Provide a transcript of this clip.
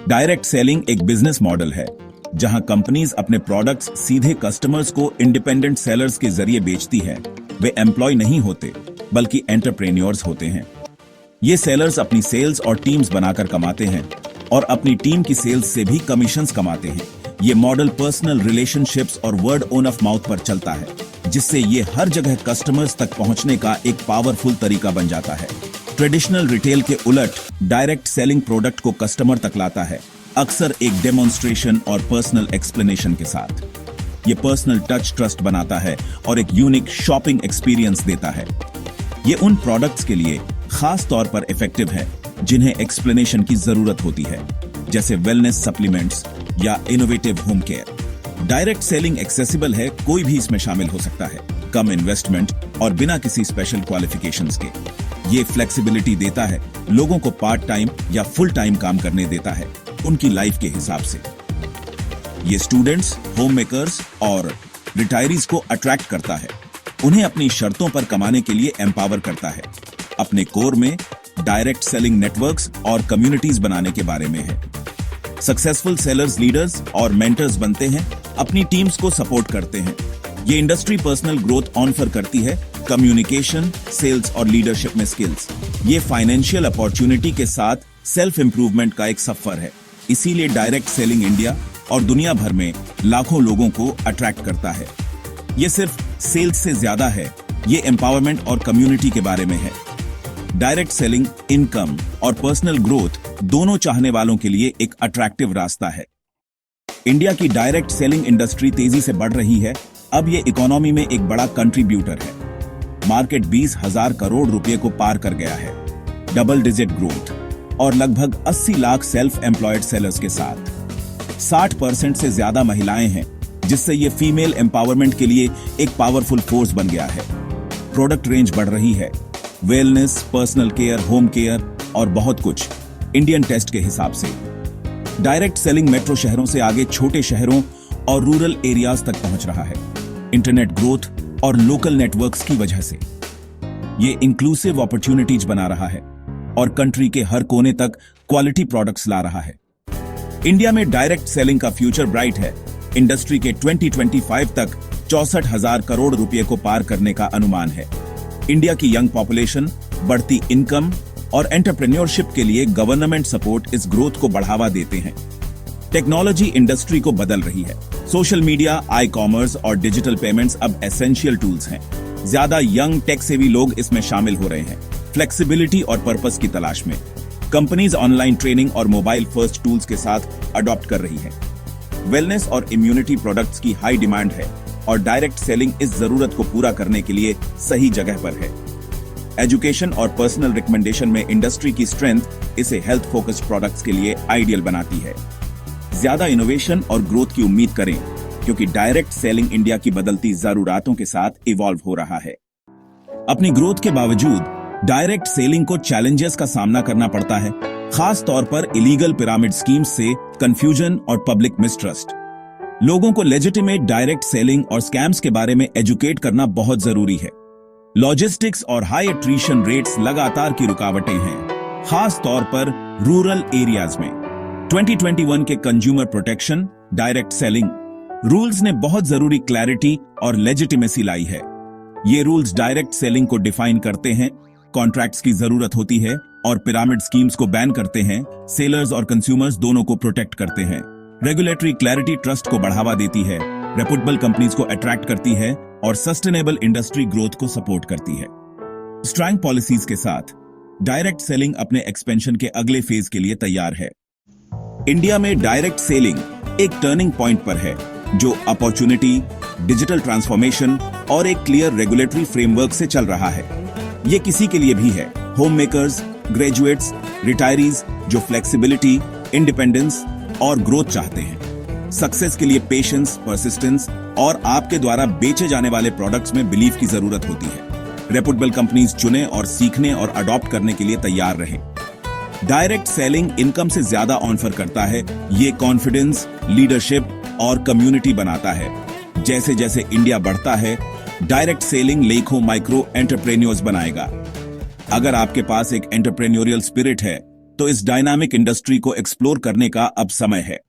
Direct selling एक business model है जहां कंपनीज अपने प्रोडक्ट्स सीधे कस्टमर्स को इंडिपेंडेंट सेलर्स के जरिए बेचती है। वे एम्प्लॉय नहीं होते बल्कि एंटरप्रेन्योर्स होते हैं। ये सेलर्स अपनी सेल्स और टीम्स बनाकर कमाते हैं और अपनी टीम की सेल्स से भी कमीशंस कमाते हैं। ये मॉडल पर्सनल रिलेशनशिप्स और वर्ड ऑन ऑफ माउथ पर चलता है, जिससे ये हर जगह कस्टमर्स तक पहुंचने का एक पावरफुल तरीका बन जाता है। ट्रेडिशनल रिटेल के उलट डायरेक्ट सेलिंग प्रोडक्ट को कस्टमर तक लाता है, अक्सर एक डेमोन्स्ट्रेशन और पर्सनल एक्सप्लेनेशन के साथ। ये पर्सनल टच ट्रस्ट बनाता है और एक यूनिक शॉपिंग एक्सपीरियंस देता है। ये उन प्रोडक्ट्स के लिए खास तौर पर इफेक्टिव है जिन्हें एक्सप्लेनेशन की जरूरत होती है, जैसे वेलनेस सप्लीमेंट्स या innovative home care. Direct selling accessible है, कोई भी इसमें शामिल हो सकता है, कम इन्वेस्टमेंट और बिना किसी स्पेशल क्वालिफिकेशंस के। ये फ्लेक्सिबिलिटी देता है, लोगों को पार्ट टाइम या फुल टाइम काम करने देता है, उनकी लाइफ के हिसाब से। ये स्टूडेंट्स, होम मेकर्स और रिटायरीज को अट्रैक्ट करता है, उन्हें अपनी शर्तों पर कमाने के लिए एम्पावर करता है। अपने कोर में डायरेक्ट सेलिंग नेटवर्क्स और कम्युनिटीज बनाने के बारे में है। सक्सेसफुल सेलर्स लीडर्स और मेंटर्स बनते हैं, अपनी टीम्स को सपोर्ट करते हैं। ये इंडस्ट्री पर्सनल ग्रोथ ऑफर करती है, कम्युनिकेशन, सेल्स और लीडरशिप में स्किल्स। ये फाइनेंशियल अपॉर्चुनिटी के साथ सेल्फ इंप्रूवमेंट का एक सफर है। इसीलिए डायरेक्ट सेलिंग इंडिया और दुनिया भर में लाखों लोगों को अट्रैक्ट करता है। ये सिर्फ सेल्स से ज्यादा है, ये एम्पावरमेंट और कम्युनिटी के बारे में है। डायरेक्ट सेलिंग इनकम और पर्सनल ग्रोथ दोनों चाहने वालों के लिए एक अट्रैक्टिव रास्ता है। इंडिया की डायरेक्ट सेलिंग इंडस्ट्री तेजी से बढ़ रही है, अब ये इकोनॉमी में एक बड़ा कंट्रीब्यूटर है। मार्केट 20,000 करोड़ रुपए को पार कर गया है, डबल डिजिट ग्रोथ और लगभग 80 लाख सेल्फ एम्प्लॉयड सेलर्स के साथ। 60% से ज्यादा महिलाएं हैं, जिससे ये फीमेल एम्पावरमेंट के लिए एक पावरफुल फोर्स बन गया है। प्रोडक्ट रेंज बढ़ रही है, wellness, personal care, home care और बहुत कुछ इंडियन टेस्ट के हिसाब से। डायरेक्ट सेलिंग मेट्रो शहरों से आगे छोटे शहरों और रूरल एरियाज तक पहुंच रहा है, इंटरनेट ग्रोथ और लोकल नेटवर्क्स की वजह से। ये इंक्लूसिव अपॉर्चुनिटीज बना रहा है और कंट्री के हर कोने तक क्वालिटी प्रोडक्ट्स ला रहा है। इंडिया में डायरेक्ट सेलिंग का फ्यूचर ब्राइट है। इंडस्ट्री के 2025 तक 64,000 करोड़ रुपए को पार करने का अनुमान है। इंडिया की यंग पॉपुलेशन, बढ़ती इनकम और एंटरप्रेन्योरशिप के लिए गवर्नमेंट सपोर्ट इस ग्रोथ को बढ़ावा देते हैं। टेक्नोलॉजी इंडस्ट्री को बदल रही है। सोशल मीडिया, ई कॉमर्स और डिजिटल पेमेंट्स अब एसेंशियल टूल्स हैं। ज्यादा यंग टेक सेवी लोग इसमें शामिल हो रहे हैं, फ्लेक्सिबिलिटी और पर्पस की तलाश में। कंपनीज ऑनलाइन ट्रेनिंग और मोबाइल फर्स्ट टूल्स के साथ अडॉप्ट कर रही हैं। वेलनेस और इम्यूनिटी प्रोडक्ट्स की हाई डिमांड है और डायरेक्ट सेलिंग इस जरूरत को पूरा करने के लिए सही जगह पर है। एजुकेशन और पर्सनल रिकमेंडेशन में इंडस्ट्री की स्ट्रेंथ इसे हेल्थ फोकस्ड प्रोडक्ट्स के लिए आइडियल बनाती है। ज्यादा इनोवेशन और ग्रोथ की उम्मीद करें, क्योंकि डायरेक्ट सेलिंग इंडिया की बदलती जरूरतों के साथ इवॉल्व हो रहा है। अपनी ग्रोथ के बावजूद डायरेक्ट सेलिंग को चैलेंजेस का सामना करना पड़ता है, खास तौर पर इलीगल पिरामिड स्कीम्स से कंफ्यूजन और पब्लिक मिसट्रस्ट। लोगों को लेजिटिमेट डायरेक्ट सेलिंग और स्कैम्स के बारे में एजुकेट करना बहुत जरूरी है। लॉजिस्टिक्स और हाई एट्रीशन रेट्स लगातार की रुकावटें हैं, खास तौर पर रूरल एरियाज में। 2021 के consumer protection direct selling rules ने बहुत जरूरी क्लैरिटी और लेजिटिमेसी लाई है। ये रूल्स डायरेक्ट सेलिंग को डिफाइन करते हैं, कॉन्ट्रैक्ट्स की जरूरत होती है और पिरामिड स्कीम्स को बैन करते हैं, सेलर्स और कंज्यूमर्स दोनों को प्रोटेक्ट करते हैं। रेगुलेटरी क्लैरिटी ट्रस्ट को बढ़ावा देती है, रेपुटेबल कंपनीज को अट्रैक्ट करती है और सस्टेनेबल इंडस्ट्री ग्रोथ को सपोर्ट करती है। स्ट्रांग पॉलिसीज के साथ डायरेक्ट सेलिंग अपने एक्सपेंशन के अगले फेज के लिए तैयार है। इंडिया में डायरेक्ट सेलिंग एक टर्निंग पॉइंट पर है, जो अपॉर्चुनिटी, डिजिटल ट्रांसफॉर्मेशन और एक क्लियर रेगुलेटरी फ्रेमवर्क से चल रहा है। ये किसी के लिए भी है, होम मेकर्स, ग्रेजुएट्स, रिटायरीज जो फ्लेक्सिबिलिटी, इंडिपेंडेंस और ग्रोथ चाहते हैं। सक्सेस के लिए पेशेंस, परसिस्टेंस और आपके द्वारा बेचे जाने वाले प्रोडक्ट्स में बिलीव की जरूरत होती है। रेपुटेबल कंपनीज चुने और सीखने और अडॉप्ट करने के लिए तैयार रहें। डायरेक्ट सेलिंग इनकम से ज्यादा ऑफर करता है। ये कॉन्फिडेंस, लीडरशिप और कम्युनिटी बनाता है। जैसे जैसे इंडिया बढ़ता है, डायरेक्ट सेलिंग लाखों माइक्रो एंटरप्रेन्योर्स बनाएगा। अगर आपके पास एक एंटरप्रेन्योरियल स्पिरिट है तो इस डायनामिक इंडस्ट्री को एक्सप्लोर करने का अब समय है।